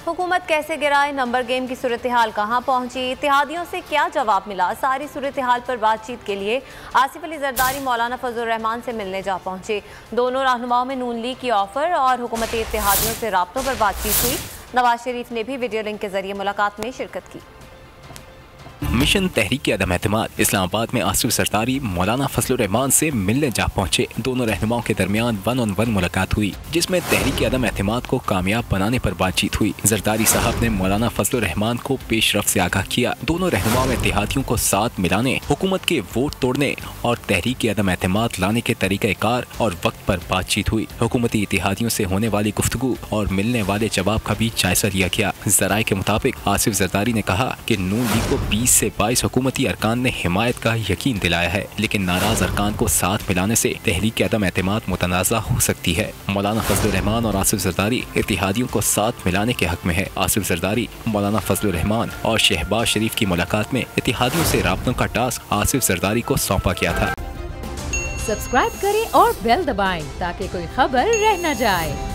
हुकूमत कैसे गिराए, नंबर गेम की सूरत हाल कहाँ पहुंची, इत्तेहादियों से क्या जवाब मिला, सारी सूरत हाल पर बातचीत के लिए आसिफ अली जरदारी मौलाना फजलुर रहमान से मिलने जा पहुंचे। दोनों रहनुमाओं में नून लीग की ऑफर और हुकूमती इत्तेहादियों से राब्तों पर बातचीत हुई। नवाज शरीफ ने भी वीडियो लिंक के जरिए मुलाकात में शिरकत की। मिशन तहरीक अदम एतमाद इस्लामाबाद में आसिफ जरदारी मौलाना फजलुर रहमान से मिलने जा पहुंचे। दोनों रहनुमाओं के दरमियान 1-on-1 मुलाकात हुई, जिसमें तहरीक अदम एतमाद को कामयाब बनाने पर बातचीत हुई। जरदारी साहब ने मौलाना फजलुर रहमान को पेशरफ से आगाह किया। दोनों रहनुमाओं में इत्तेहादियों को साथ मिलाने, हुकूमत के वोट तोड़ने और तहरीक अदम एतमाद लाने के तरीक़ाकार और वक्त पर बातचीत हुई। हुकूमती इत्तेहादियों से होने वाली गुफ्तगू और मिलने वाले जवाब का भी जायजा लिया गया। जराये के मुताबिक आसिफ जरदारी ने कहा कि नून लीग को 20 से 22 हुकूमती अरकान ने हिमायत का यकीन दिलाया है, लेकिन नाराज अरकान को साथ मिलाने से तहरीक अदम एतमाद मुतनाज़ा हो सकती है। मौलाना फजलुर रहमान और आसिफ जरदारी इत्तेहादियों को साथ मिलाने के हक में है। आसिफ जरदारी मौलाना फजलुर रहमान और शहबाज शरीफ की मुलाकात में इत्तेहादियों से राब्तों का टास्क आसिफ जरदारी को सौंपा गया था। सब्सक्राइब करें और बेल दबाएं ताकि कोई खबर रह न जाए।